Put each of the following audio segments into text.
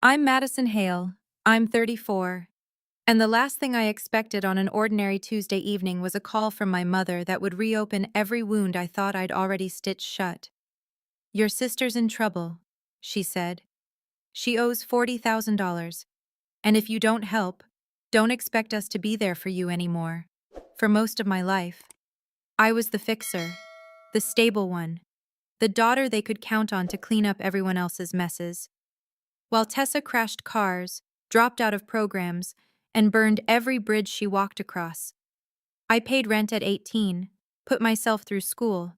I'm Madison Hale. I'm 34. And the last thing I expected on an ordinary Tuesday evening was a call from my mother that would reopen every wound I thought I'd already stitched shut. "Your sister's in trouble," she said. "She owes $40,000. And if you don't help, don't expect us to be there for you anymore." For most of my life, I was the fixer, the stable one, the daughter they could count on to clean up everyone else's messes. While Tessa crashed cars, dropped out of programs, and burned every bridge she walked across, I paid rent at 18, put myself through school,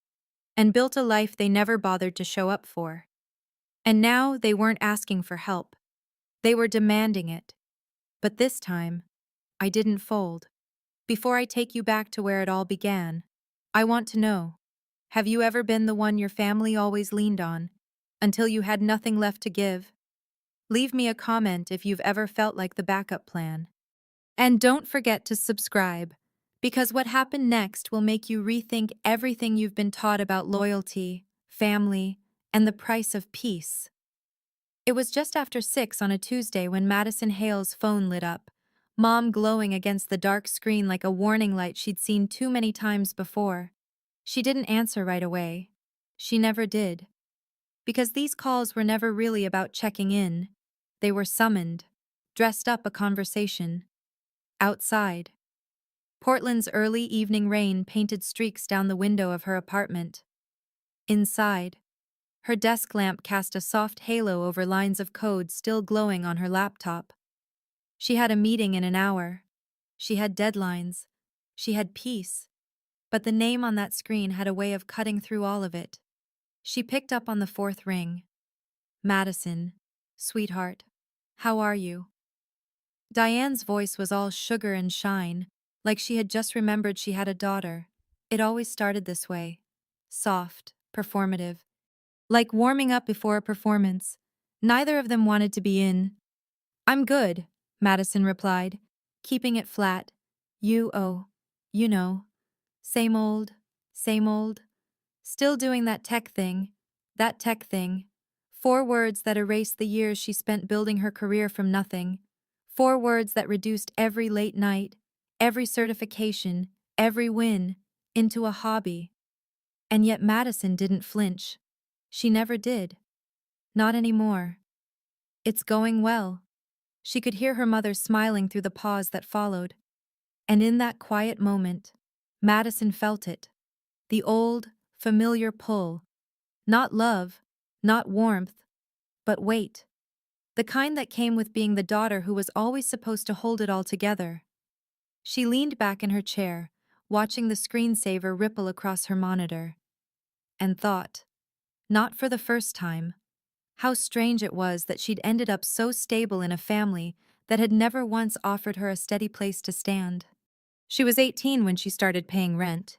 and built a life they never bothered to show up for. And now they weren't asking for help. They were demanding it. But this time, I didn't fold. Before I take you back to where it all began, I want to know, have you ever been the one your family always leaned on, until you had nothing left to give? Leave me a comment if you've ever felt like the backup plan. And don't forget to subscribe, because what happened next will make you rethink everything you've been taught about loyalty, family, and the price of peace. It was just after 6 on a Tuesday when Madison Hale's phone lit up, Mom glowing against the dark screen like a warning light she'd seen too many times before. She didn't answer right away. She never did. Because these calls were never really about checking in. They were summoned, dressed up a conversation. Outside, Portland's early evening rain painted streaks down the window of her apartment. Inside, her desk lamp cast a soft halo over lines of code still glowing on her laptop. She had a meeting in an hour. She had deadlines. She had peace. But the name on that screen had a way of cutting through all of it. She picked up on the fourth ring. "Madison, sweetheart, how are you?" Diane's voice was all sugar and shine, like she had just remembered she had a daughter. It always started this way. Soft, performative. Like warming up before a performance. Neither of them wanted to be in. "I'm good," Madison replied, keeping it flat. You know. Same old, same old. Still doing that tech thing. That tech thing. 4 words that erased the years she spent building her career from nothing. 4 words that reduced every late night, every certification, every win, into a hobby. And yet Madison didn't flinch. She never did. Not anymore. "It's going well." She could hear her mother smiling through the pause that followed. And in that quiet moment, Madison felt it. The old, familiar pull. Not love, not warmth, but weight. The kind that came with being the daughter who was always supposed to hold it all together. She leaned back in her chair, watching the screensaver ripple across her monitor, and thought, not for the first time, how strange it was that she'd ended up so stable in a family that had never once offered her a steady place to stand. She was 18 when she started paying rent.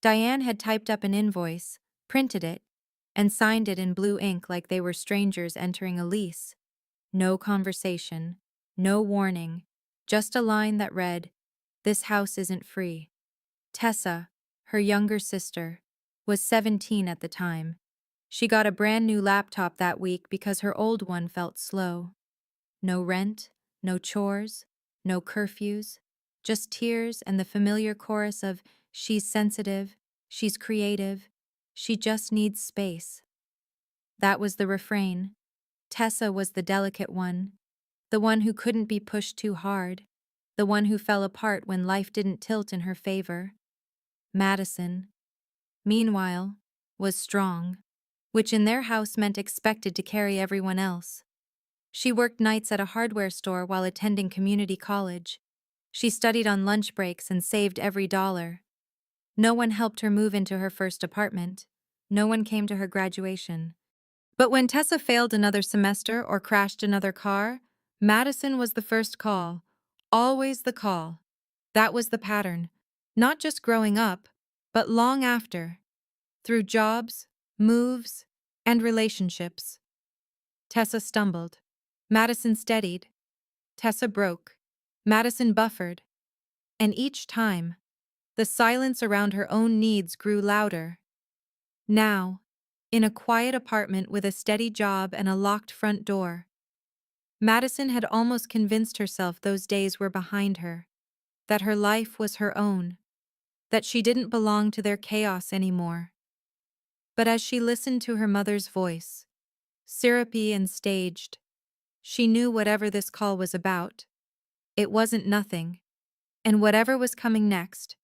Diane had typed up an invoice, printed it, and signed it in blue ink like they were strangers entering a lease. No conversation, no warning, just a line that read, "This house isn't free." Tessa, her younger sister, was 17 at the time. She got a brand new laptop that week because her old one felt slow. No rent, no chores, no curfews, just tears and the familiar chorus of "she's sensitive, she's creative, she just needs space." That was the refrain. Tessa was the delicate one, the one who couldn't be pushed too hard, the one who fell apart when life didn't tilt in her favor. Madison, meanwhile, was strong, which in their house meant expected to carry everyone else. She worked nights at a hardware store while attending community college. She studied on lunch breaks and saved every dollar. No one helped her move into her first apartment. No one came to her graduation. But when Tessa failed another semester or crashed another car, Madison was the first call. Always the call. That was the pattern. Not just growing up, but long after. Through jobs, moves, and relationships. Tessa stumbled. Madison steadied. Tessa broke. Madison buffered. And each time, the silence around her own needs grew louder. Now, in a quiet apartment with a steady job and a locked front door, Madison had almost convinced herself those days were behind her, that her life was her own, that she didn't belong to their chaos anymore. But as she listened to her mother's voice, syrupy and staged, she knew whatever this call was about, it wasn't nothing, and whatever was coming next,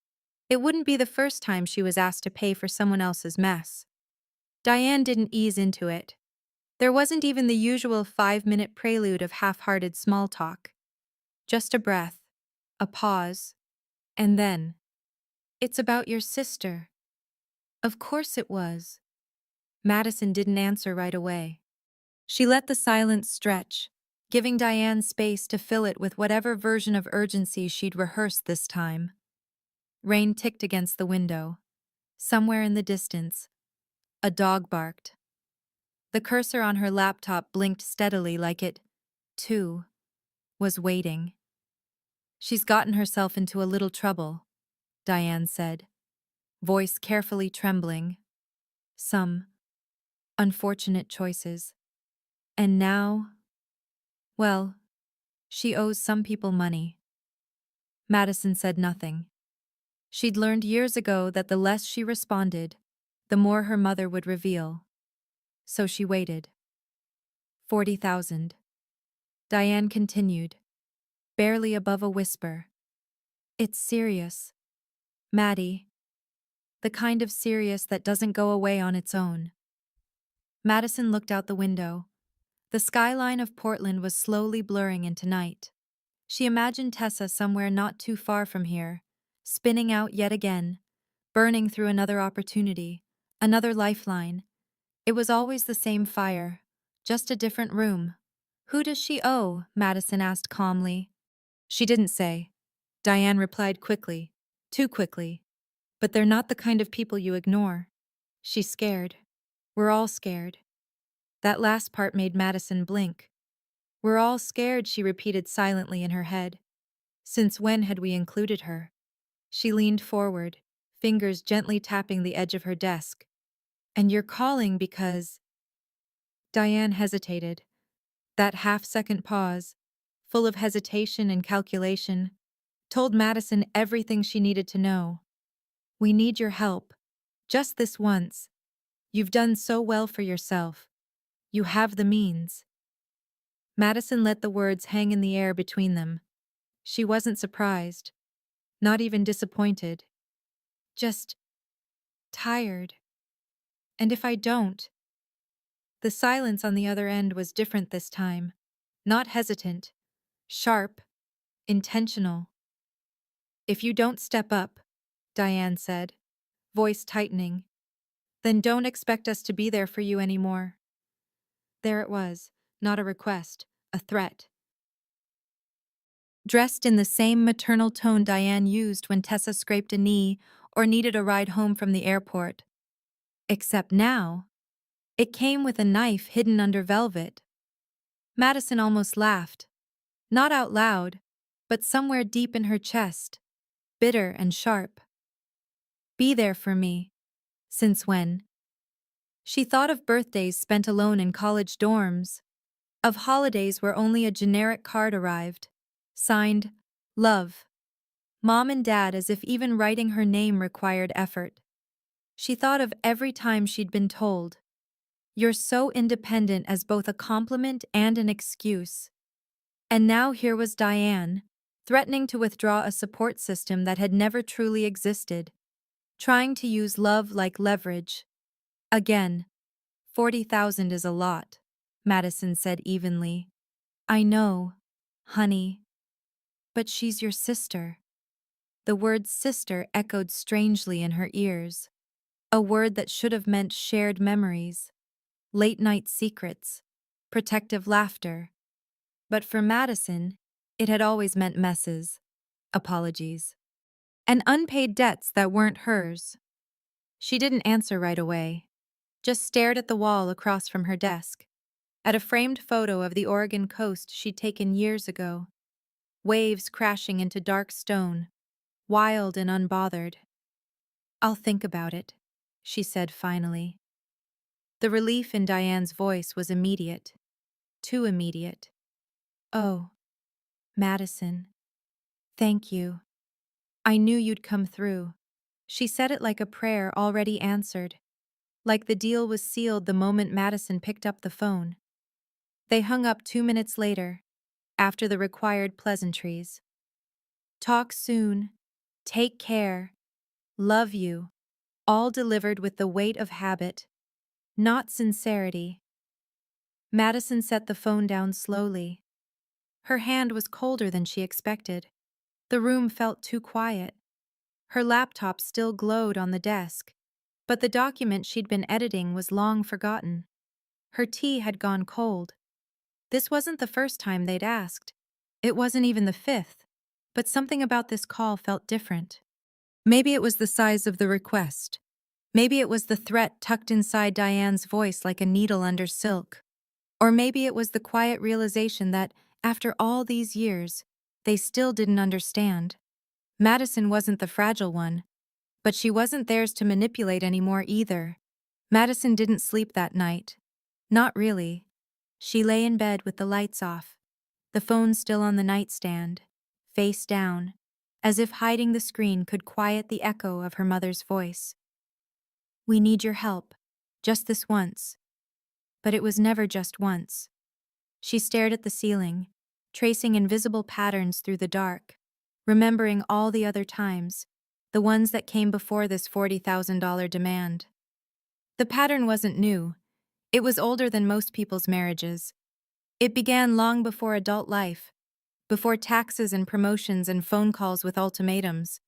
it wouldn't be the first time she was asked to pay for someone else's mess. Diane didn't ease into it. There wasn't even the usual 5-minute prelude of half-hearted small talk. Just a breath, a pause, and then, "It's about your sister." Of course it was. Madison didn't answer right away. She let the silence stretch, giving Diane space to fill it with whatever version of urgency she'd rehearsed this time. Rain ticked against the window. Somewhere in the distance, a dog barked. The cursor on her laptop blinked steadily like it, too, was waiting. "She's gotten herself into a little trouble," Diane said, voice carefully trembling. "Some unfortunate choices. And now, well, she owes some people money." Madison said nothing. She'd learned years ago that the less she responded, the more her mother would reveal. So she waited. 40,000. Diane continued, barely above a whisper. "It's serious, Maddie. The kind of serious that doesn't go away on its own." Madison looked out the window. The skyline of Portland was slowly blurring into night. She imagined Tessa somewhere not too far from here, spinning out yet again, burning through another opportunity, another lifeline. It was always the same fire, just a different room. "Who does she owe?" Madison asked calmly. "She didn't say." Diane replied quickly, too quickly. "But they're not the kind of people you ignore." She's scared. We're all scared. That last part made Madison blink. "We're all scared," she repeated silently in her head. Since when had we included her? She leaned forward, fingers gently tapping the edge of her desk. "And you're calling because—" Diane hesitated. That half-second pause, full of hesitation and calculation, told Madison everything she needed to know. "We need your help. Just this once. You've done so well for yourself. You have the means." Madison let the words hang in the air between them. She wasn't surprised, not even disappointed. Just tired. "And if I don't?" The silence on the other end was different this time. Not hesitant. Sharp. Intentional. "If you don't step up," Diane said, voice tightening, "then don't expect us to be there for you anymore." There it was, not a request, a threat. Dressed in the same maternal tone Diane used when Tessa scraped a knee or needed a ride home from the airport. Except now, it came with a knife hidden under velvet. Madison almost laughed. Not out loud, but somewhere deep in her chest, bitter and sharp. "Be there for me." Since when? She thought of birthdays spent alone in college dorms, of holidays where only a generic card arrived, signed, "Love." Mom and Dad, as if even writing her name required effort. She thought of every time she'd been told, "You're so independent," as both a compliment and an excuse. And now here was Diane, threatening to withdraw a support system that had never truly existed, trying to use love like leverage. Again, 40,000 is a lot, Madison said evenly. "I know, honey. But she's your sister." The word sister echoed strangely in her ears. A word that should have meant shared memories, late-night secrets, protective laughter. But for Madison, it had always meant messes, apologies, and unpaid debts that weren't hers. She didn't answer right away, just stared at the wall across from her desk, at a framed photo of the Oregon coast she'd taken years ago. Waves crashing into dark stone, wild and unbothered. "I'll think about it," she said finally. The relief in Diane's voice was immediate, too immediate. "Oh, Madison, thank you. I knew you'd come through." She said it like a prayer already answered, like the deal was sealed the moment Madison picked up the phone. They hung up 2 minutes later, after the required pleasantries. "Talk soon. Take care. Love you." All delivered with the weight of habit, not sincerity. Madison set the phone down slowly. Her hand was colder than she expected. The room felt too quiet. Her laptop still glowed on the desk, but the document she'd been editing was long forgotten. Her tea had gone cold. This wasn't the first time they'd asked. It wasn't even the fifth. But something about this call felt different. Maybe it was the size of the request. Maybe it was the threat tucked inside Diane's voice like a needle under silk. Or maybe it was the quiet realization that, after all these years, they still didn't understand. Madison wasn't the fragile one, but she wasn't theirs to manipulate anymore either. Madison didn't sleep that night. Not really. She lay in bed with the lights off, the phone still on the nightstand, face down, as if hiding the screen could quiet the echo of her mother's voice. "We need your help. Just this once." But it was never just once. She stared at the ceiling, tracing invisible patterns through the dark, remembering all the other times, the ones that came before this $40,000 demand. The pattern wasn't new. It was older than most people's marriages. It began long before adult life, before taxes and promotions and phone calls with ultimatums.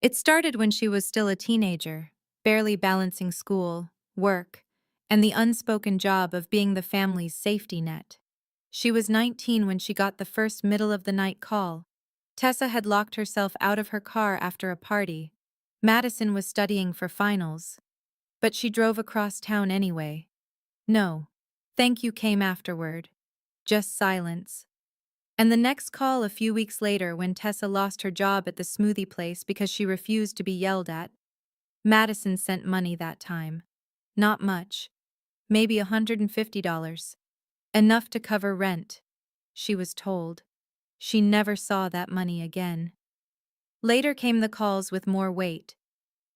It started when she was still a teenager, barely balancing school, work, and the unspoken job of being the family's safety net. She was 19 when she got the first middle-of-the-night call. Tessa had locked herself out of her car after a party. Madison was studying for finals. But she drove across town anyway. No, thank you came afterward. Just silence. And the next call a few weeks later when Tessa lost her job at the smoothie place because she refused to be yelled at. Madison sent money that time. Not much. Maybe $150. Enough to cover rent, she was told. She never saw that money again. Later came the calls with more weight.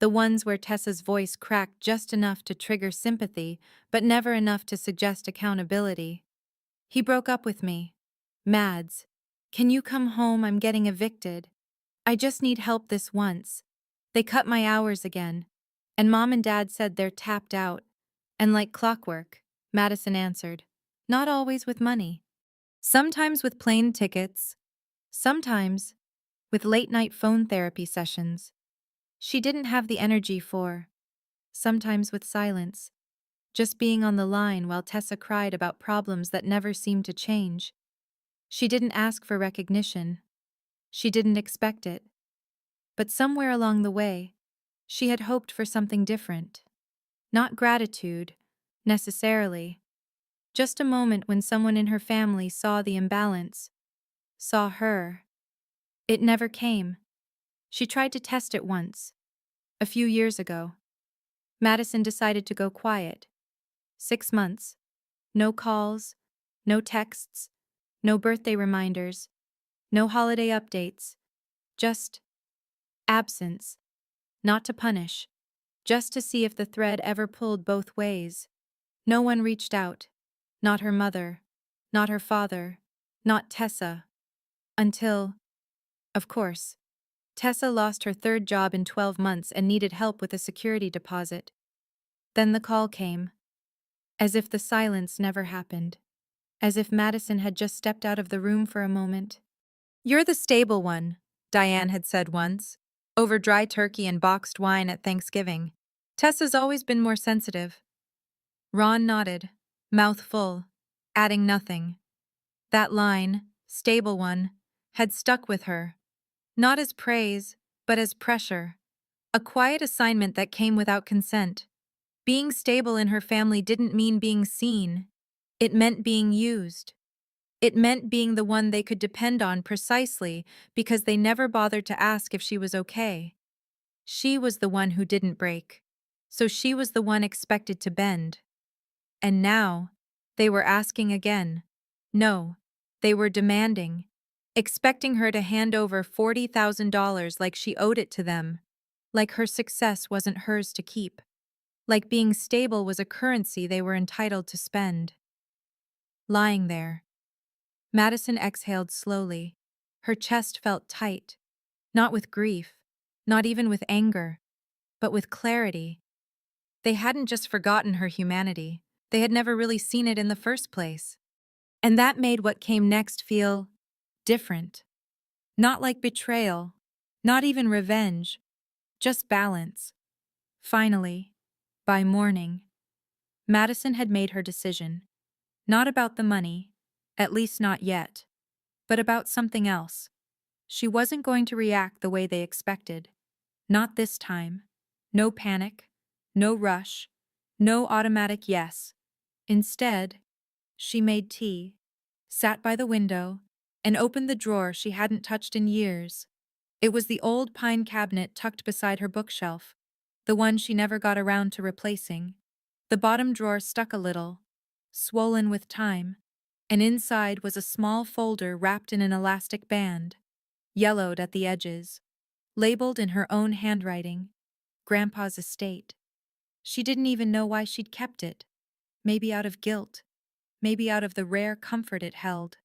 The ones where Tessa's voice cracked just enough to trigger sympathy, but never enough to suggest accountability. "He broke up with me. Mads. Can you come home? I'm getting evicted. I just need help this once. They cut my hours again. And Mom and Dad said they're tapped out." And like clockwork, Madison answered. Not always with money. Sometimes with plane tickets. Sometimes with late-night phone therapy sessions. She didn't have the energy for. Sometimes with silence. Just being on the line while Tessa cried about problems that never seemed to change. She didn't ask for recognition. She didn't expect it. But somewhere along the way, she had hoped for something different. Not gratitude, necessarily. Just a moment when someone in her family saw the imbalance. Saw her. It never came. She tried to test it once. A few years ago. Madison decided to go quiet. 6 months. No calls, no texts, no birthday reminders, no holiday updates. Just absence. Not to punish. Just to see if the thread ever pulled both ways. No one reached out. Not her mother. Not her father. Not Tessa. Until, of course, Tessa lost her third job in 12 months and needed help with a security deposit. Then the call came. As if the silence never happened. As if Madison had just stepped out of the room for a moment. "You're the stable one," Diane had said once, over dry turkey and boxed wine at Thanksgiving. "Tessa's always been more sensitive." Ron nodded, mouth full, adding nothing. That line, stable one, had stuck with her. Not as praise, but as pressure. A quiet assignment that came without consent. Being stable in her family didn't mean being seen. It meant being used. It meant being the one they could depend on precisely because they never bothered to ask if she was okay. She was the one who didn't break. So she was the one expected to bend. And now, they were asking again. No, They were demanding, expecting her to hand over $40,000 like she owed it to them, like her success wasn't hers to keep, like being stable was a currency they were entitled to spend. Lying there, Madison exhaled slowly. Her chest felt tight, not with grief, not even with anger, but with clarity. They hadn't just forgotten her humanity, they had never really seen it in the first place. And that made what came next feel different. Not like betrayal, not even revenge, just balance. Finally, by morning, Madison had made her decision. Not about the money, at least not yet, but about something else. She wasn't going to react the way they expected. Not this time. No panic, no rush, no automatic yes. Instead, she made tea, sat by the window, and opened the drawer she hadn't touched in years. It was the old pine cabinet tucked beside her bookshelf, the one she never got around to replacing. The bottom drawer stuck a little, swollen with time, and inside was a small folder wrapped in an elastic band, yellowed at the edges, labeled in her own handwriting, Grandpa's estate. She didn't even know why she'd kept it. Maybe out of guilt, maybe out of the rare comfort it held.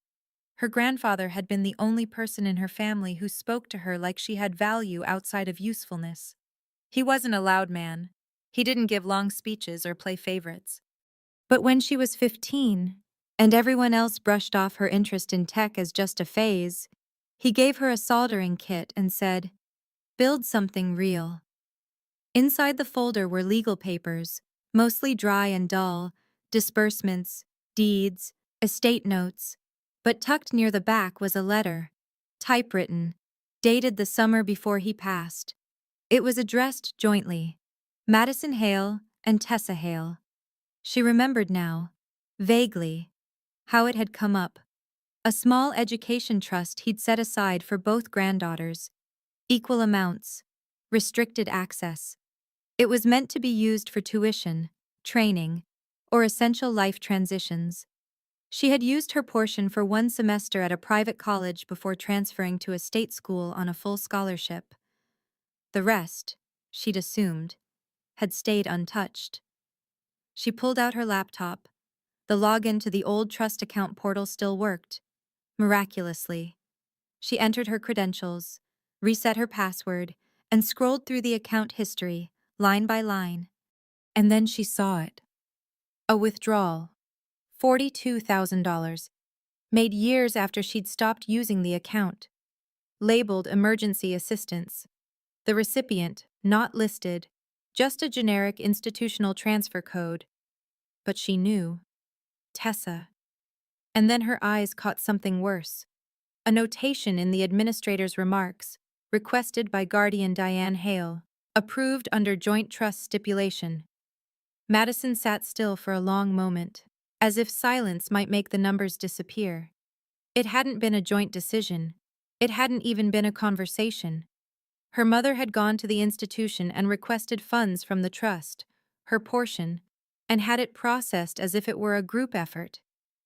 Her grandfather had been the only person in her family who spoke to her like she had value outside of usefulness. He wasn't a loud man. He didn't give long speeches or play favorites. But when she was 15, and everyone else brushed off her interest in tech as just a phase, he gave her a soldering kit and said, "Build something real." Inside the folder were legal papers, mostly dry and dull, disbursements, deeds, estate notes, but tucked near the back was a letter, typewritten, dated the summer before he passed. It was addressed jointly, Madison Hale and Tessa Hale. She remembered now, vaguely, how it had come up. A small education trust he'd set aside for both granddaughters, equal amounts, restricted access. It was meant to be used for tuition, training, or essential life transitions. She had used her portion for one semester at a private college before transferring to a state school on a full scholarship. The rest, she'd assumed, had stayed untouched. She pulled out her laptop. The login to the old trust account portal still worked, miraculously. She entered her credentials, reset her password, and scrolled through the account history, line by line. And then she saw it. A withdrawal. $42,000. Made years after she'd stopped using the account. Labeled emergency assistance. The recipient, not listed, just a generic institutional transfer code. But she knew. Tessa. And then her eyes caught something worse. A notation in the administrator's remarks, requested by guardian Diane Hale, approved under joint trust stipulation. Madison sat still for a long moment, as if silence might make the numbers disappear. It hadn't been a joint decision. It hadn't even been a conversation. Her mother had gone to the institution and requested funds from the trust, her portion, and had it processed as if it were a group effort.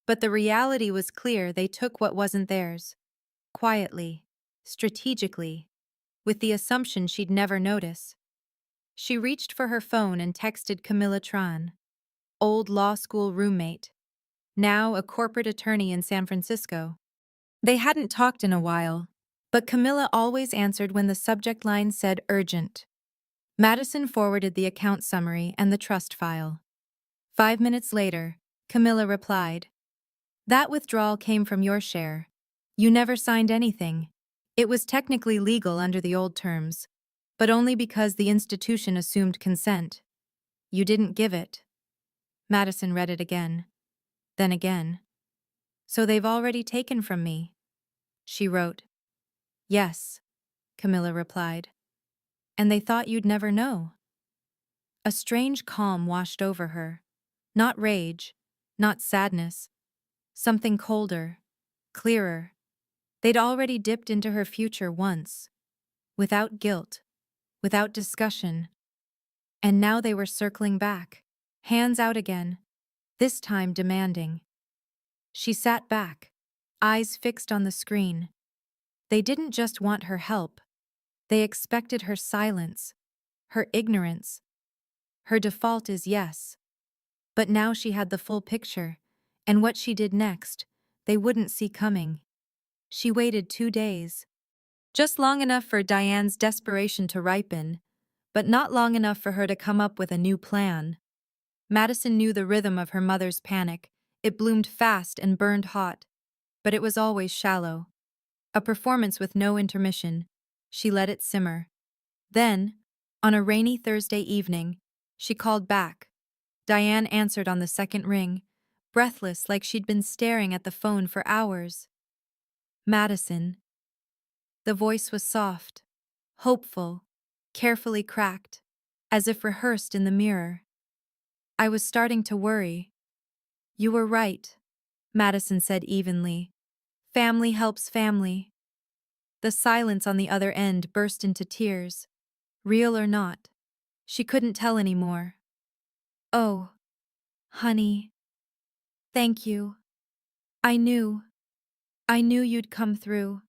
But the reality was clear: they took what wasn't theirs. Quietly, strategically, with the assumption she'd never notice. She reached for her phone and texted Camilla Tran, old law school roommate, now a corporate attorney in San Francisco. They hadn't talked in a while, but Camilla always answered when the subject line said urgent. Madison forwarded the account summary and the trust file. 5 minutes later, Camilla replied, "That withdrawal came from your share. You never signed anything. It was technically legal under the old terms, but only because the institution assumed consent. You didn't give it." Madison read it again. Then again. "So they've already taken from me," she wrote. "Yes," Camilla replied. "And they thought you'd never know." A strange calm washed over her. Not rage, not sadness. Something colder, clearer. They'd already dipped into her future once, without guilt, without discussion. And now they were circling back, hands out again, this time demanding. She sat back, eyes fixed on the screen. They didn't just want her help. They expected her silence, her ignorance. Her default is yes. But now she had the full picture, and what she did next, they wouldn't see coming. She waited 2 days. Just long enough for Diane's desperation to ripen, but not long enough for her to come up with a new plan. Madison knew the rhythm of her mother's panic. It bloomed fast and burned hot, but it was always shallow. A performance with no intermission. She let it simmer. Then, on a rainy Thursday evening, she called back. Diane answered on the second ring, breathless like she'd been staring at the phone for hours. Madison. The voice was soft, hopeful, carefully cracked, as if rehearsed in the mirror. I was starting to worry. You were right, Madison said evenly. Family helps family. The silence on the other end burst into tears. Real or not, she couldn't tell anymore. Oh, honey. Thank you. I knew. I knew you'd come through.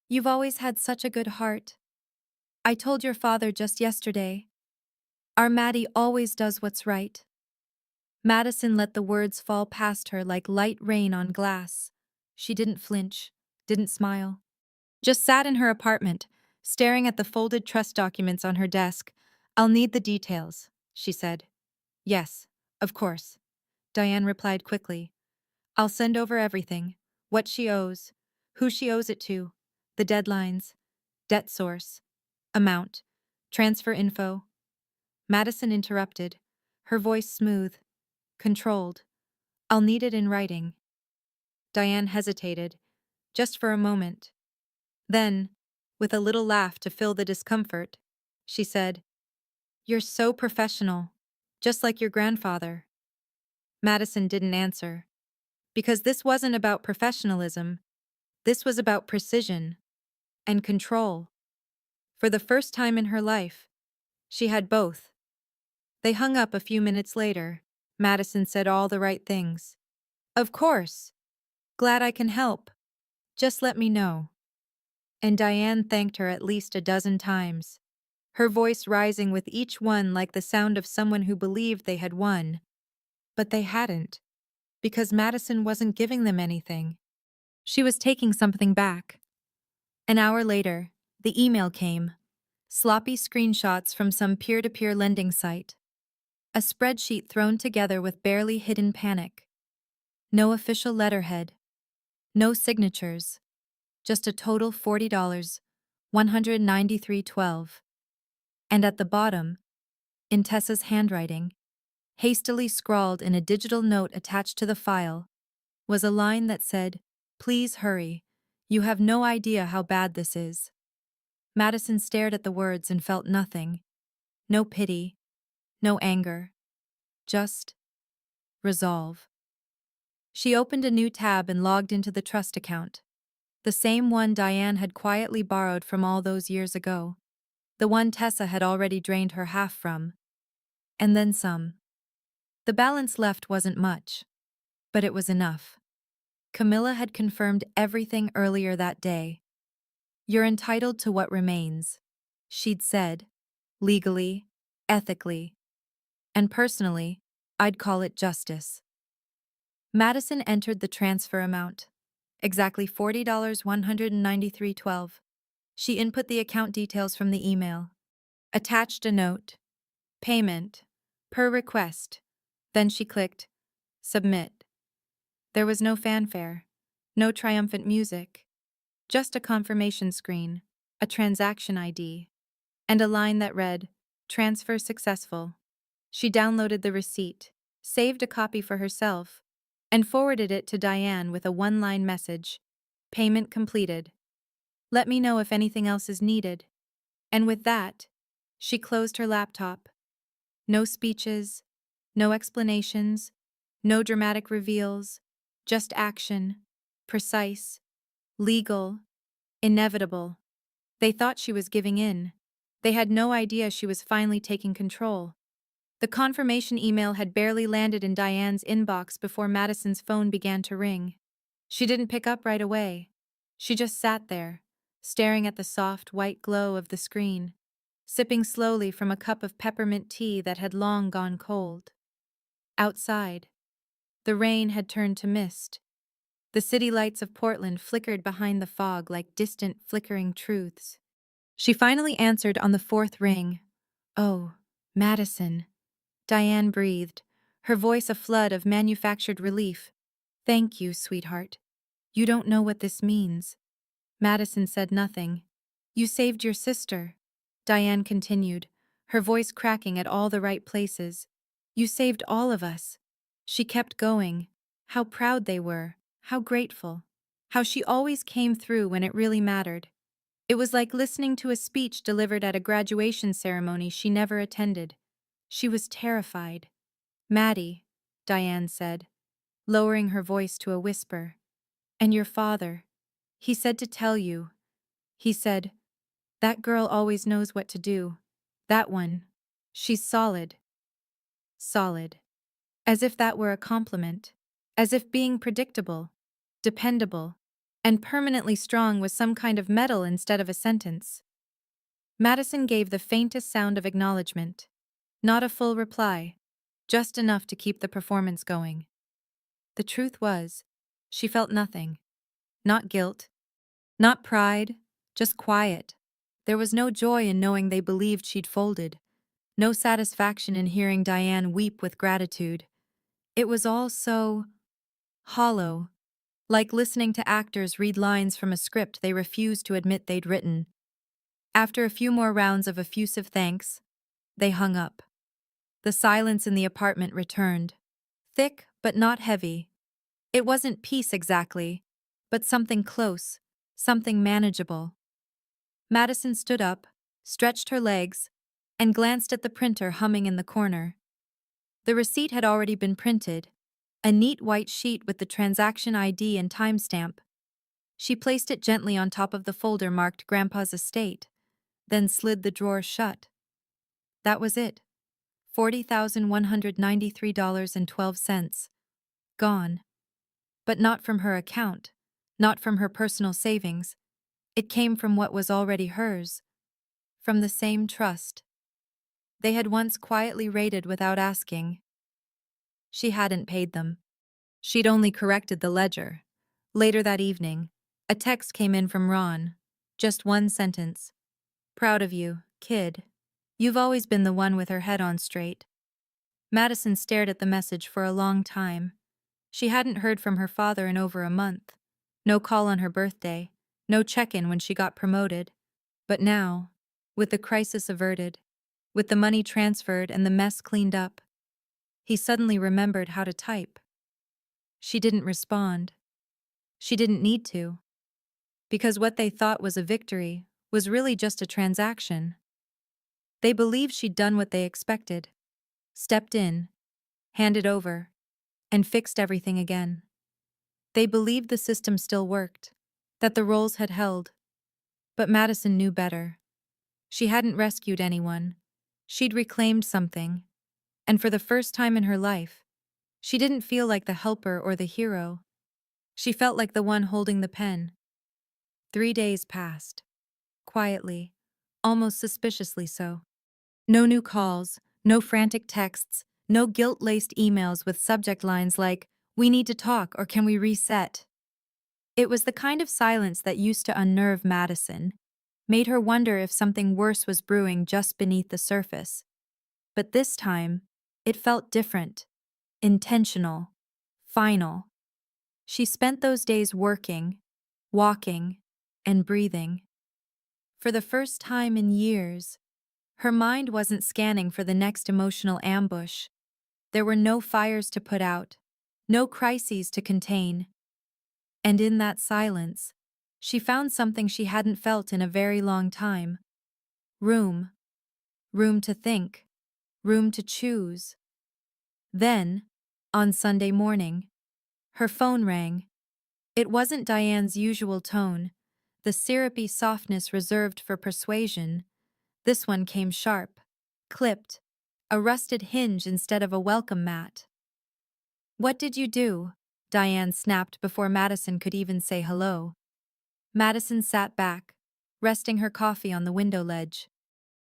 You've always had such a good heart. I told your father just yesterday. Our Maddie always does what's right. Madison let the words fall past her like light rain on glass. She didn't flinch, didn't smile. Just sat in her apartment, staring at the folded trust documents on her desk. I'll need the details, she said. Yes, of course, Diane replied quickly. I'll send over everything, what she owes, who she owes it to, the deadlines, debt source, amount, transfer info. Madison interrupted, her voice smooth, controlled. I'll need it in writing. Diane hesitated, just for a moment. Then, with a little laugh to fill the discomfort, she said, You're so professional, just like your grandfather. Madison didn't answer. Because this wasn't about professionalism, this was about precision and control. For the first time in her life, she had both. They hung up a few minutes later. Madison said all the right things. Of course. Glad I can help. Just let me know. And Diane thanked her at least a dozen times, her voice rising with each one like the sound of someone who believed they had won. But they hadn't, because Madison wasn't giving them anything. She was taking something back. An hour later, the email came. Sloppy screenshots from some peer-to-peer lending site. A spreadsheet thrown together with barely hidden panic. No official letterhead. No signatures. Just a total $40, $193.12. And at the bottom, in Tessa's handwriting, hastily scrawled in a digital note attached to the file, was a line that said, Please hurry. You have no idea how bad this is. Madison stared at the words and felt nothing. No pity. No anger. Just resolve. She opened a new tab and logged into the trust account. The same one Diane had quietly borrowed from all those years ago. The one Tessa had already drained her half from. And then some. The balance left wasn't much, but it was enough. Camilla had confirmed everything earlier that day. You're entitled to what remains, she'd said, legally, ethically. And personally, I'd call it justice. Madison entered the transfer amount. Exactly $40, $193.12. She input the account details from the email. Attached a note. Payment. Per request. Then she clicked Submit. There was no fanfare. No triumphant music. Just a confirmation screen. A transaction ID. And a line that read, Transfer successful. She downloaded the receipt, saved a copy for herself, and forwarded it to Diane with a one-line message. Payment completed. Let me know if anything else is needed. And with that, she closed her laptop. No speeches, no explanations, no dramatic reveals, just action, precise, legal, inevitable. They thought she was giving in. They had no idea she was finally taking control. The confirmation email had barely landed in Diane's inbox before Madison's phone began to ring. She didn't pick up right away. She just sat there, staring at the soft white glow of the screen, sipping slowly from a cup of peppermint tea that had long gone cold. Outside, the rain had turned to mist. The city lights of Portland flickered behind the fog like distant flickering truths. She finally answered on the fourth ring. "Oh, Madison." Diane breathed, her voice a flood of manufactured relief. "Thank you, sweetheart. You don't know what this means." Madison said nothing. "You saved your sister," Diane continued, her voice cracking at all the right places. "You saved all of us." She kept going. How proud they were, how grateful, how she always came through when it really mattered. It was like listening to a speech delivered at a graduation ceremony she never attended. She was terrified. "Maddie," Diane said, lowering her voice to a whisper. "And your father. He said to tell you. He said, that girl always knows what to do. That one. She's solid." Solid. As if that were a compliment. As if being predictable, dependable, and permanently strong was some kind of medal instead of a sentence. Madison gave the faintest sound of acknowledgement. Not a full reply, just enough to keep the performance going. The truth was, she felt nothing. Not guilt, not pride, just quiet. There was no joy in knowing they believed she'd folded, no satisfaction in hearing Diane weep with gratitude. It was all so hollow, like listening to actors read lines from a script they refused to admit they'd written. After a few more rounds of effusive thanks, they hung up. The silence in the apartment returned. Thick, but not heavy. It wasn't peace exactly, but something close, something manageable. Madison stood up, stretched her legs, and glanced at the printer humming in the corner. The receipt had already been printed, a neat white sheet with the transaction ID and timestamp. She placed it gently on top of the folder marked Grandpa's estate, then slid the drawer shut. That was it. $40,193.12. Gone. But not from her account, not from her personal savings. It came from what was already hers. From the same trust they had once quietly raided without asking. She hadn't paid them. She'd only corrected the ledger. Later that evening, a text came in from Ron. Just one sentence. "Proud of you, kid. You've always been the one with her head on straight." Madison stared at the message for a long time. She hadn't heard from her father in over a month. No call on her birthday, no check-in when she got promoted. But now, with the crisis averted, with the money transferred and the mess cleaned up, he suddenly remembered how to type. She didn't respond. She didn't need to. Because what they thought was a victory was really just a transaction. They believed she'd done what they expected. Stepped in, handed over, and fixed everything again. They believed the system still worked, that the roles had held. But Madison knew better. She hadn't rescued anyone. She'd reclaimed something. And for the first time in her life, she didn't feel like the helper or the hero. She felt like the one holding the pen. 3 days passed. Quietly, almost suspiciously so. No new calls, no frantic texts, no guilt-laced emails with subject lines like, "We need to talk" or "Can we reset?" It was the kind of silence that used to unnerve Madison, made her wonder if something worse was brewing just beneath the surface. But this time, it felt different, intentional, final. She spent those days working, walking, and breathing. For the first time in years, her mind wasn't scanning for the next emotional ambush. There were no fires to put out, no crises to contain. And in that silence, she found something she hadn't felt in a very long time. Room. Room to think. Room to choose. Then, on Sunday morning, her phone rang. It wasn't Diane's usual tone, the syrupy softness reserved for persuasion. This one came sharp, clipped, a rusted hinge instead of a welcome mat. "What did you do?" Diane snapped before Madison could even say hello. Madison sat back, resting her coffee on the window ledge.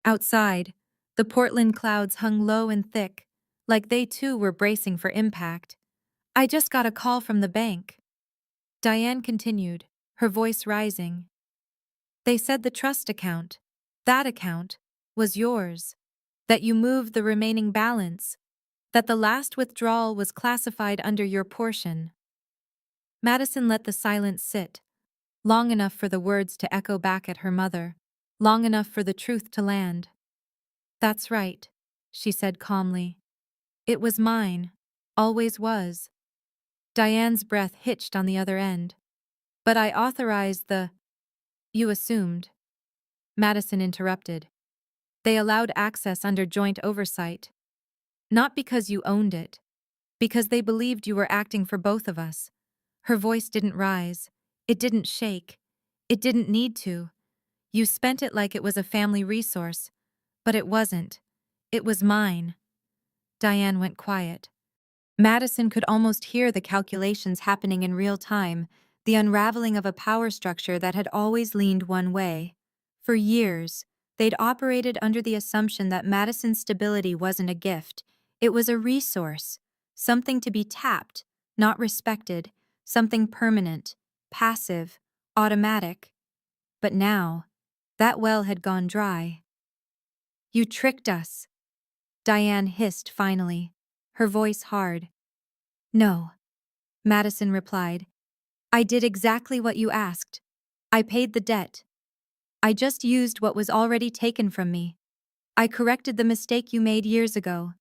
Outside, the Portland clouds hung low and thick, like they too were bracing for impact. I just got a call from the bank. Diane continued, her voice rising. They said the trust account, that account, was yours, that you moved the remaining balance, that the last withdrawal was classified under your portion. Madison let the silence sit, long enough for the words to echo back at her mother, long enough for the truth to land. That's right, she said calmly. It was mine, always was. Diane's breath hitched on the other end. But I authorized the… You assumed. Madison interrupted. They allowed access under joint oversight. Not because you owned it, because they believed you were acting for both of us. Her voice didn't rise. It didn't shake. It didn't need to. You spent it like it was a family resource. But it wasn't. It was mine. Diane went quiet. Madison could almost hear the calculations happening in real time, the unraveling of a power structure that had always leaned one way. For years, they'd operated under the assumption that Madison's stability wasn't a gift. It was a resource, something to be tapped, not respected, something permanent, passive, automatic. But now, that well had gone dry. You tricked us, Diane hissed finally, her voice hard. No, Madison replied. I did exactly what you asked. I paid the debt. I just used what was already taken from me. I corrected the mistake you made years ago.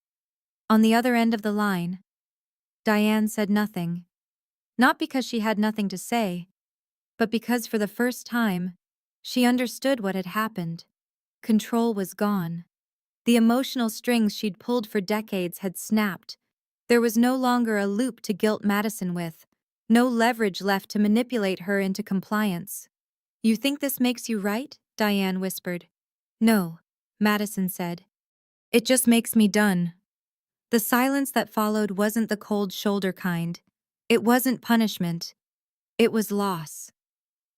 On the other end of the line, Diane said nothing. Not because she had nothing to say, but because for the first time, she understood what had happened. Control was gone. The emotional strings she'd pulled for decades had snapped. There was no longer a loop to guilt Madison with, no leverage left to manipulate her into compliance. You think this makes you right? Diane whispered. No, Madison said. It just makes me done. The silence that followed wasn't the cold shoulder kind. It wasn't punishment. It was loss.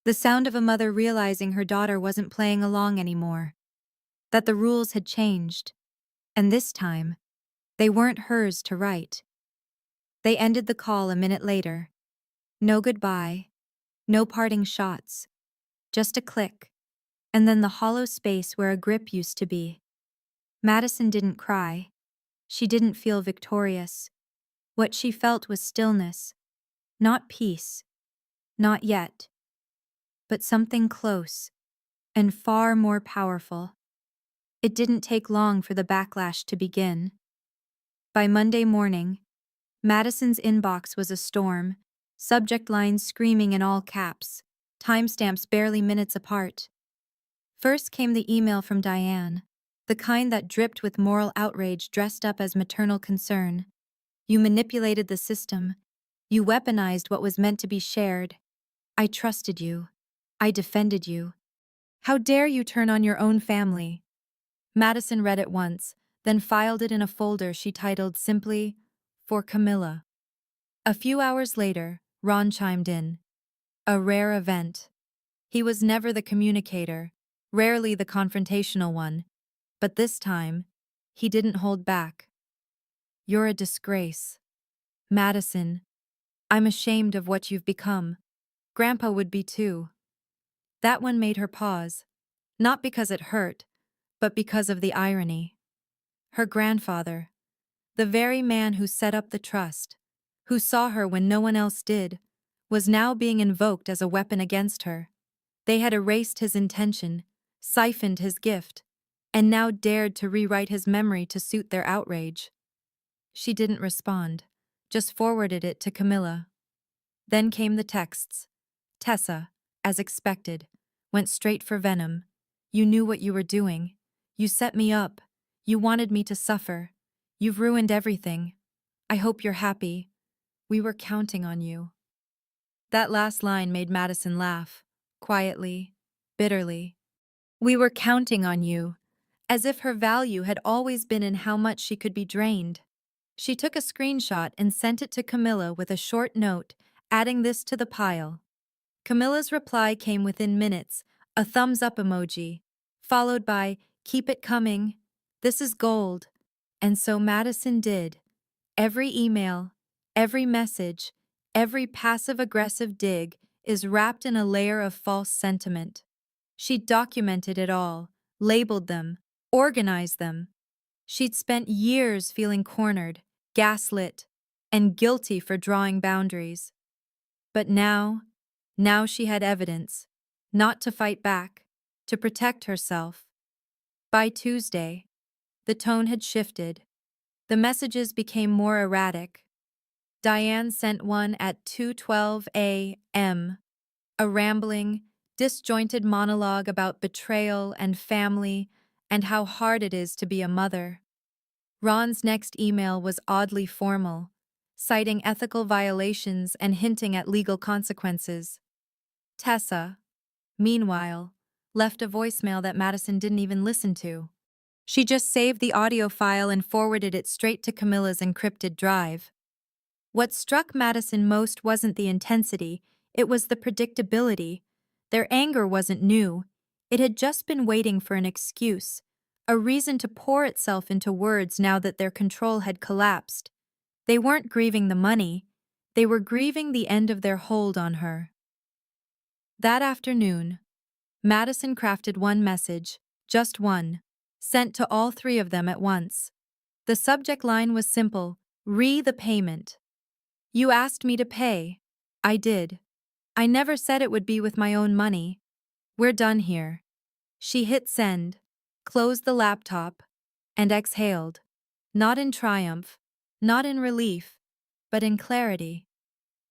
The sound of a mother realizing her daughter wasn't playing along anymore. That the rules had changed. And this time, they weren't hers to write. They ended the call a minute later. No goodbye, no parting shots, just a click, and then the hollow space where a grip used to be. Madison didn't cry. She didn't feel victorious. What she felt was stillness, not peace, not yet, but something close and far more powerful. It didn't take long for the backlash to begin. By Monday morning, Madison's inbox was a storm, subject lines screaming in all caps, timestamps barely minutes apart. First came the email from Diane, the kind that dripped with moral outrage dressed up as maternal concern. You manipulated the system. You weaponized what was meant to be shared. I trusted you. I defended you. How dare you turn on your own family? Madison read it once, then filed it in a folder she titled simply, For Camilla. A few hours later, Ron chimed in. A rare event. He was never the communicator, rarely the confrontational one, but this time, he didn't hold back. You're a disgrace. Madison, I'm ashamed of what you've become. Grandpa would be too. That one made her pause, not because it hurt, but because of the irony. Her grandfather, the very man who set up the trust, who saw her when no one else did, was now being invoked as a weapon against her. They had erased his intention, siphoned his gift, and now dared to rewrite his memory to suit their outrage. She didn't respond, just forwarded it to Camilla. Then came the texts. Tessa, as expected, went straight for venom. You knew what you were doing. You set me up. You wanted me to suffer. You've ruined everything. I hope you're happy. We were counting on you. That last line made Madison laugh, quietly, bitterly. We were counting on you, as if her value had always been in how much she could be drained. She took a screenshot and sent it to Camilla with a short note, adding this to the pile. Camilla's reply came within minutes, a thumbs up emoji, followed by, "Keep it coming. This is gold." And so Madison did. Every email, every message, every passive-aggressive dig is wrapped in a layer of false sentiment. She documented it all, labeled them, organized them. She'd spent years feeling cornered, gaslit, and guilty for drawing boundaries. But now she had evidence, not to fight back, to protect herself. By Tuesday, the tone had shifted. The messages became more erratic. Diane sent one at 2:12 a.m., a rambling, disjointed monologue about betrayal and family and how hard it is to be a mother. Ron's next email was oddly formal, citing ethical violations and hinting at legal consequences. Tessa, meanwhile, left a voicemail that Madison didn't even listen to. She just saved the audio file and forwarded it straight to Camilla's encrypted drive. What struck Madison most wasn't the intensity, it was the predictability. Their anger wasn't new. It had just been waiting for an excuse, a reason to pour itself into words now that their control had collapsed. They weren't grieving the money, they were grieving the end of their hold on her. That afternoon, Madison crafted one message, just one, sent to all three of them at once. The subject line was simple, the payment. "You asked me to pay. I did. I never said it would be with my own money. We're done here." She hit send, closed the laptop, and exhaled. Not in triumph, not in relief, but in clarity.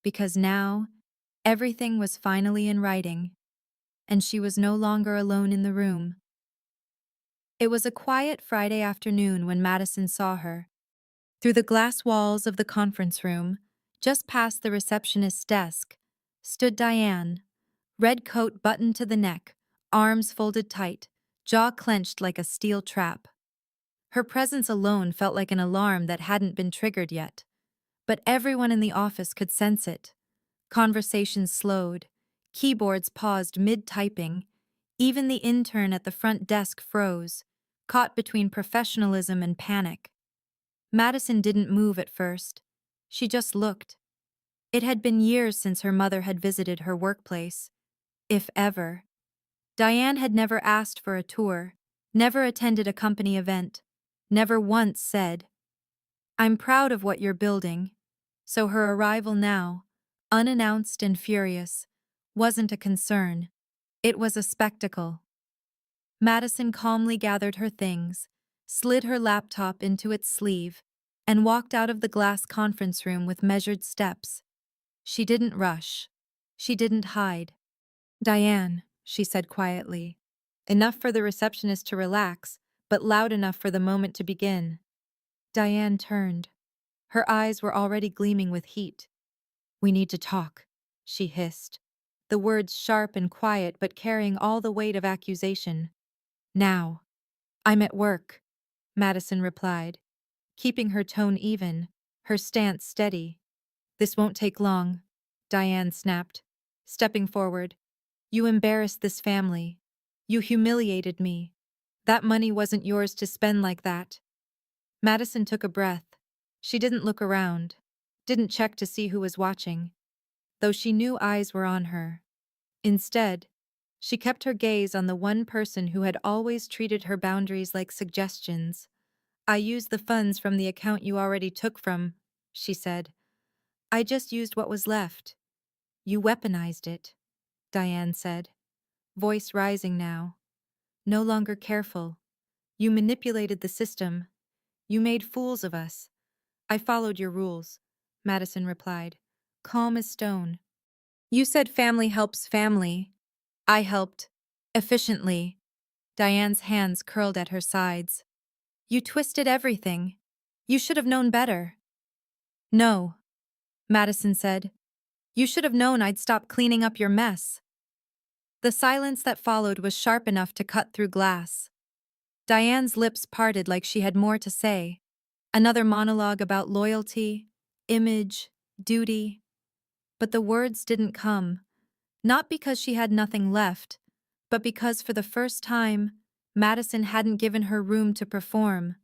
Because now, everything was finally in writing, and she was no longer alone in the room. It was a quiet Friday afternoon when Madison saw her. Through the glass walls of the conference room, just past the receptionist's desk, stood Diane, red coat buttoned to the neck, arms folded tight, jaw clenched like a steel trap. Her presence alone felt like an alarm that hadn't been triggered yet, but everyone in the office could sense it. Conversations slowed, keyboards paused mid-typing, even the intern at the front desk froze, caught between professionalism and panic. Madison didn't move at first. She just looked. It had been years since her mother had visited her workplace, if ever. Diane had never asked for a tour, never attended a company event, never once said, "I'm proud of what you're building." So her arrival now, unannounced and furious, wasn't a concern. It was a spectacle. Madison calmly gathered her things, slid her laptop into its sleeve, and walked out of the glass conference room with measured steps. She didn't rush. She didn't hide. "Diane," she said quietly. Enough for the receptionist to relax, but loud enough for the moment to begin. Diane turned. Her eyes were already gleaming with heat. "We need to talk," she hissed, the words sharp and quiet but carrying all the weight of accusation. "Now." "I'm at work," Madison replied, keeping her tone even, her stance steady. "This won't take long," Diane snapped, stepping forward. "You embarrassed this family. You humiliated me. That money wasn't yours to spend like that." Madison took a breath. She didn't look around, didn't check to see who was watching, though she knew eyes were on her. Instead, she kept her gaze on the one person who had always treated her boundaries like suggestions. "I used the funds from the account you already took from," she said. "I just used what was left." "You weaponized it," Diane said, voice rising now. "No longer careful. You manipulated the system. You made fools of us." "I followed your rules," Madison replied, calm as stone. "You said family helps family. I helped. Efficiently." Diane's hands curled at her sides. "You twisted everything. You should have known better." "No," Madison said. "You should have known I'd stop cleaning up your mess." The silence that followed was sharp enough to cut through glass. Diane's lips parted like she had more to say. Another monologue about loyalty, image, duty. But the words didn't come, not because she had nothing left, but because for the first time, Madison hadn't given her room to perform.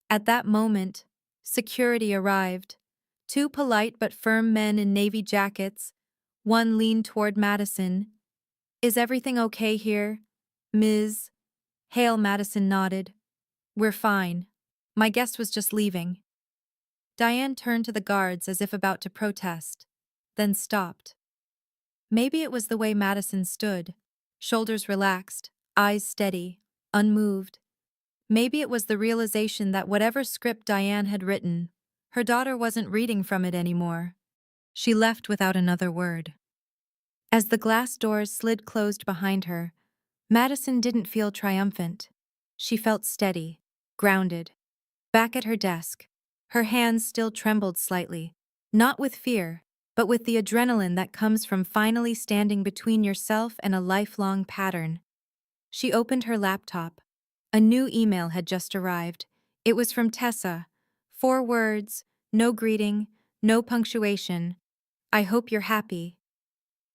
At that moment, security arrived. Two polite but firm men in navy jackets. One leaned toward Madison. "Is everything okay here, Ms.?" Hale Madison nodded. "We're fine. My guest was just leaving." Diane turned to the guards as if about to protest, then stopped. Maybe it was the way Madison stood, shoulders relaxed, eyes steady, unmoved. Maybe it was the realization that whatever script Diane had written, her daughter wasn't reading from it anymore. She left without another word. As the glass doors slid closed behind her, Madison didn't feel triumphant. She felt steady, grounded. Back at her desk, her hands still trembled slightly, not with fear, but with the adrenaline that comes from finally standing between yourself and a lifelong pattern. She opened her laptop. A new email had just arrived. It was from Tessa. 4 words, no greeting, no punctuation. "I hope you're happy."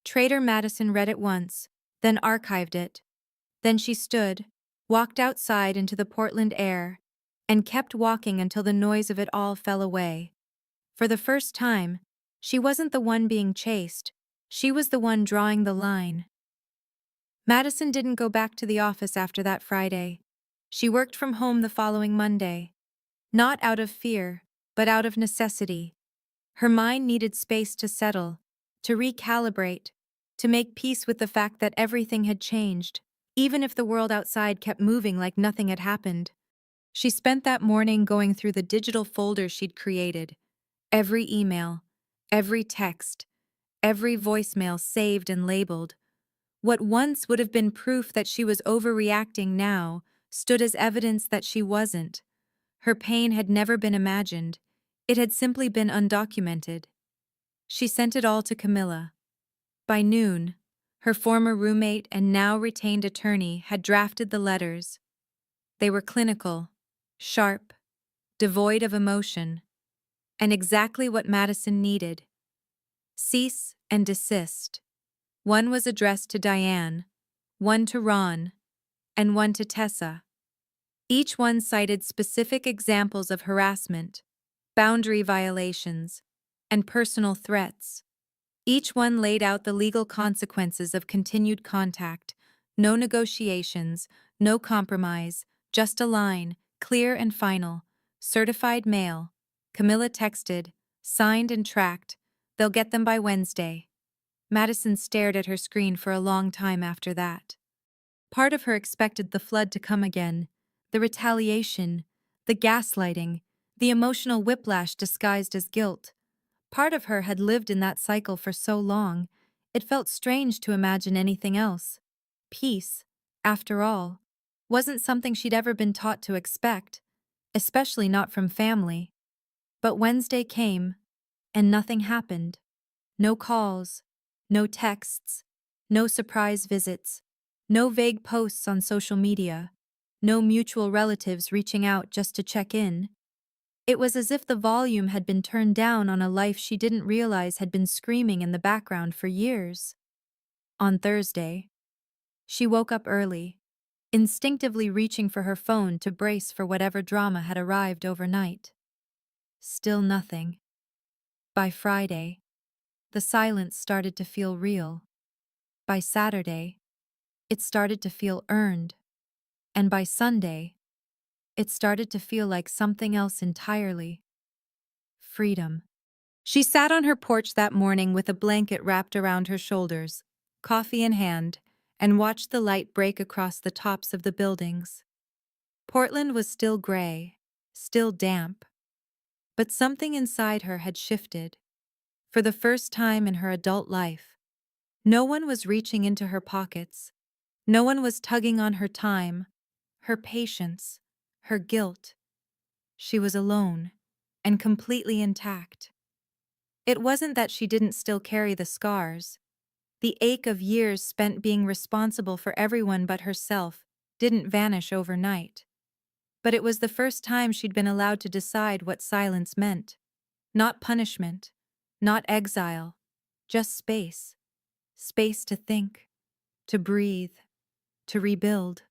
Trader Madison read it once, then archived it. Then she stood, walked outside into the Portland air, and kept walking until the noise of it all fell away. For the first time, she wasn't the one being chased, she was the one drawing the line. Madison didn't go back to the office after that Friday. She worked from home the following Monday. Not out of fear, but out of necessity. Her mind needed space to settle, to recalibrate, to make peace with the fact that everything had changed, even if the world outside kept moving like nothing had happened. She spent that morning going through the digital folders she'd created. Every email, every text, every voicemail saved and labeled. What once would have been proof that she was overreacting now stood as evidence that she wasn't. Her pain had never been imagined. It had simply been undocumented. She sent it all to Camilla. By noon, her former roommate and now retained attorney had drafted the letters. They were clinical, sharp, devoid of emotion, and exactly what Madison needed. Cease and desist. One was addressed to Diane, one to Ron, and one to Tessa. Each one cited specific examples of harassment, boundary violations, and personal threats. Each one laid out the legal consequences of continued contact, no negotiations, no compromise, just a line, clear and final, certified mail. Camilla texted, signed and tracked, "They'll get them by Wednesday." Madison stared at her screen for a long time after that. Part of her expected the flood to come again, the retaliation, the gaslighting, the emotional whiplash disguised as guilt. Part of her had lived in that cycle for so long, it felt strange to imagine anything else. Peace, after all, wasn't something she'd ever been taught to expect, especially not from family. But Wednesday came, and nothing happened. No calls, no texts, no surprise visits, no vague posts on social media, no mutual relatives reaching out just to check in. It was as if the volume had been turned down on a life she didn't realize had been screaming in the background for years. On Thursday, she woke up early, instinctively reaching for her phone to brace for whatever drama had arrived overnight. Still nothing. By Friday, the silence started to feel real. By Saturday, it started to feel earned. And by Sunday, it started to feel like something else entirely. Freedom. She sat on her porch that morning with a blanket wrapped around her shoulders, coffee in hand, and watched the light break across the tops of the buildings. Portland was still gray, still damp. But something inside her had shifted. For the first time in her adult life, no one was reaching into her pockets. No one was tugging on her time, her patience, her guilt. She was alone, and completely intact. It wasn't that she didn't still carry the scars. The ache of years spent being responsible for everyone but herself didn't vanish overnight. But it was the first time she'd been allowed to decide what silence meant. Not punishment, not exile, just space. Space to think, to breathe, to rebuild.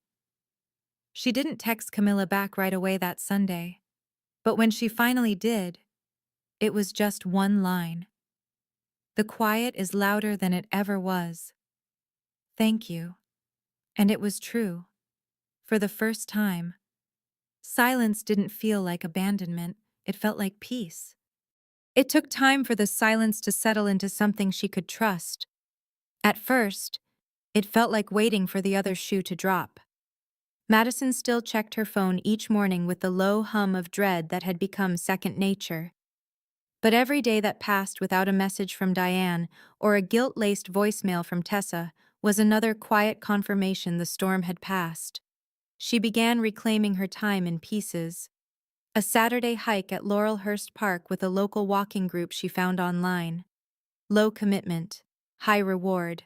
She didn't text Camilla back right away that Sunday, but when she finally did, it was just one line. The quiet is louder than it ever was. Thank you. And it was true. For the first time. Silence didn't feel like abandonment, it felt like peace. It took time for the silence to settle into something she could trust. At first, it felt like waiting for the other shoe to drop. Madison still checked her phone each morning with the low hum of dread that had become second nature. But every day that passed without a message from Diane or a guilt-laced voicemail from Tessa was another quiet confirmation the storm had passed. She began reclaiming her time in pieces. A Saturday hike at Laurelhurst Park with a local walking group she found online. Low commitment, high reward.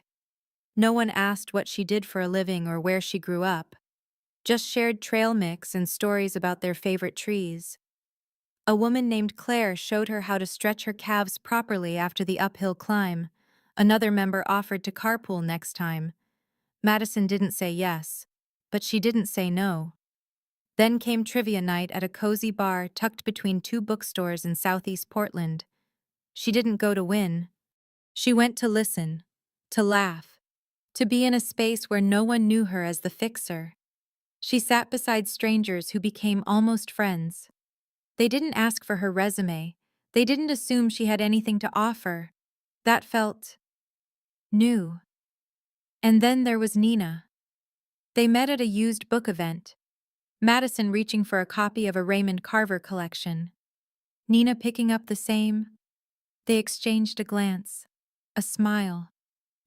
No one asked what she did for a living or where she grew up. Just shared trail mix and stories about their favorite trees. A woman named Claire showed her how to stretch her calves properly after the uphill climb. Another member offered to carpool next time. Madison didn't say yes, but she didn't say no. Then came trivia night at a cozy bar tucked between two bookstores in Southeast Portland. She didn't go to win. She went to listen, to laugh, to be in a space where no one knew her as the fixer. She sat beside strangers who became almost friends. They didn't ask for her resume. They didn't assume she had anything to offer. That felt new. And then there was Nina. They met at a used book event. Madison reaching for a copy of a Raymond Carver collection. Nina picking up the same. They exchanged a glance, a smile,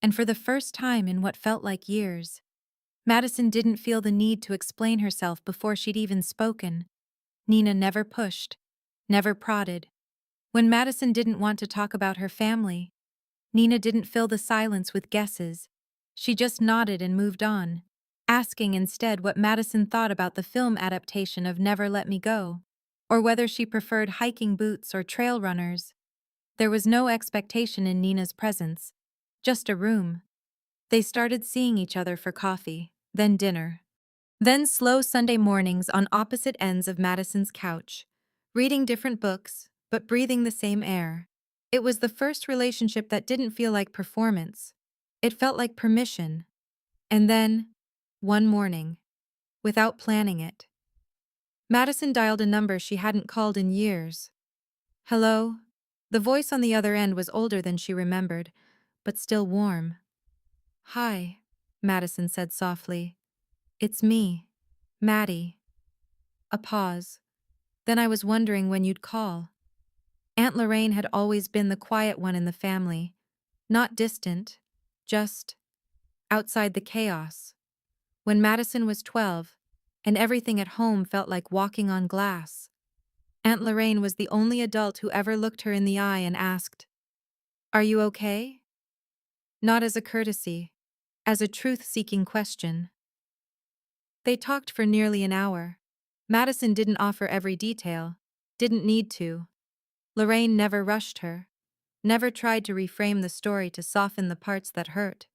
and for the first time in what felt like years, Madison didn't feel the need to explain herself before she'd even spoken. Nina never pushed, never prodded. When Madison didn't want to talk about her family, Nina didn't fill the silence with guesses. She just nodded and moved on, asking instead what Madison thought about the film adaptation of Never Let Me Go, or whether she preferred hiking boots or trail runners. There was no expectation in Nina's presence, just a room. They started seeing each other for coffee, then dinner. Then slow Sunday mornings on opposite ends of Madison's couch, reading different books, but breathing the same air. It was the first relationship that didn't feel like performance. It felt like permission. And then, one morning, without planning it, Madison dialed a number she hadn't called in years. Hello? The voice on the other end was older than she remembered, but still warm. Hi, Madison said softly. It's me, Maddie. A pause. Then I was wondering when you'd call. Aunt Lorraine had always been the quiet one in the family. Not distant, just outside the chaos. When Madison was 12, and everything at home felt like walking on glass, Aunt Lorraine was the only adult who ever looked her in the eye and asked, "Are you okay?" Not as a courtesy, as a truth-seeking question. They talked for nearly an hour. Madison didn't offer every detail, didn't need to. Lorraine never rushed her, never tried to reframe the story to soften the parts that hurt.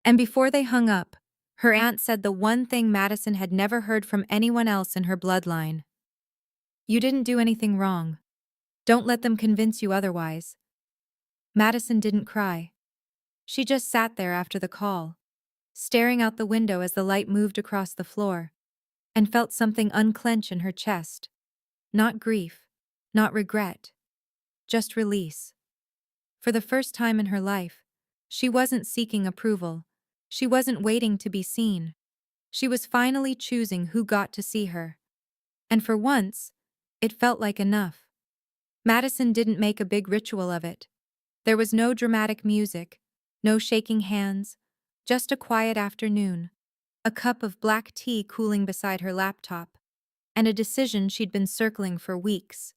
And before they hung up, her aunt said the one thing Madison had never heard from anyone else in her bloodline. You didn't do anything wrong. Don't let them convince you otherwise. Madison didn't cry. She just sat there after the call, staring out the window as the light moved across the floor, and felt something unclench in her chest. Not grief, not regret, just release. For the first time in her life, she wasn't seeking approval. She wasn't waiting to be seen. She was finally choosing who got to see her. And for once, it felt like enough. Madison didn't make a big ritual of it. There was no dramatic music, no shaking hands, just a quiet afternoon, a cup of black tea cooling beside her laptop, and a decision she'd been circling for weeks.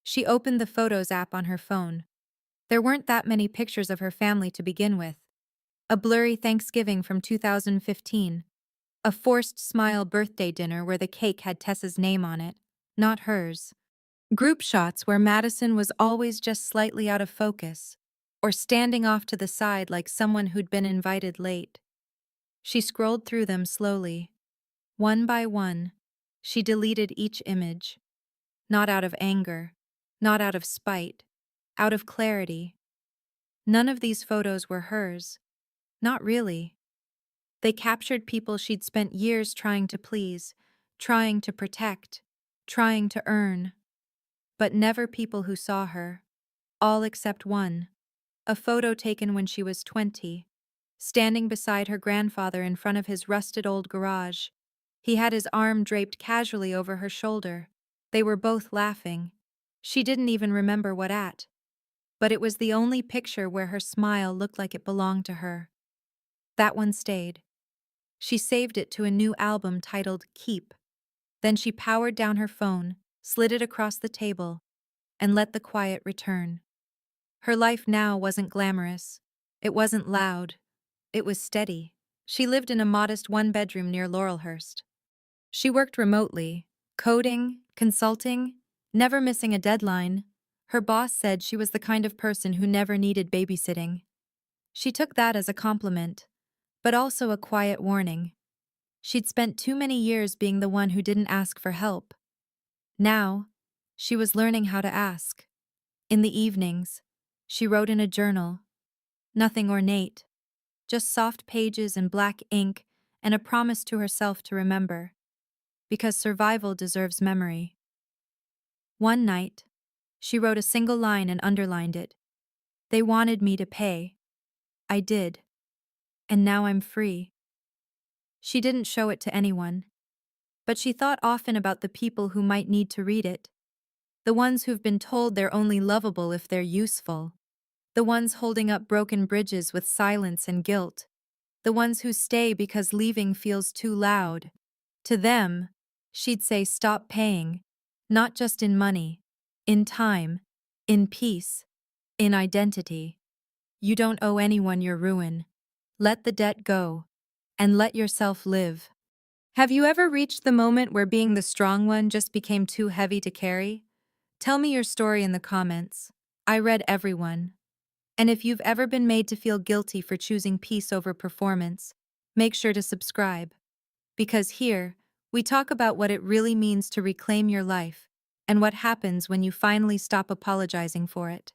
She opened the Photos app on her phone. There weren't that many pictures of her family to begin with. A blurry Thanksgiving from 2015, A forced smile birthday dinner where the cake had Tessa's name on it, not hers. Group shots where Madison was always just slightly out of focus, or standing off to the side like someone who'd been invited late. She scrolled through them slowly. One by one, she deleted each image. Not out of anger, not out of spite, out of clarity. None of these photos were hers. Not really. They captured people she'd spent years trying to please, trying to protect, trying to earn. But never people who saw her. All except one. A photo taken when she was 20, standing beside her grandfather in front of his rusted old garage. He had his arm draped casually over her shoulder. They were both laughing. She didn't even remember what at. But it was the only picture where her smile looked like it belonged to her. That one stayed. She saved it to a new album titled Keep. Then she powered down her phone, slid it across the table, and let the quiet return. Her life now wasn't glamorous. It wasn't loud. It was steady. She lived in a modest one-bedroom near Laurelhurst. She worked remotely, coding, consulting, never missing a deadline. Her boss said she was the kind of person who never needed babysitting. She took that as a compliment, but also a quiet warning. She'd spent too many years being the one who didn't ask for help. Now, she was learning how to ask. In the evenings, she wrote in a journal. Nothing ornate, just soft pages and black ink and a promise to herself to remember. Because survival deserves memory. One night, she wrote a single line and underlined it. They wanted me to pay. I did. And now I'm free. She didn't show it to anyone. But she thought often about the people who might need to read it. The ones who've been told they're only lovable if they're useful. The ones holding up broken bridges with silence and guilt. The ones who stay because leaving feels too loud. To them, she'd say stop paying, not just in money, in time, in peace, in identity. You don't owe anyone your ruin. Let the debt go, and let yourself live. Have you ever reached the moment where being the strong one just became too heavy to carry? Tell me your story in the comments. I read everyone. And if you've ever been made to feel guilty for choosing peace over performance, make sure to subscribe. Because here, we talk about what it really means to reclaim your life and what happens when you finally stop apologizing for it.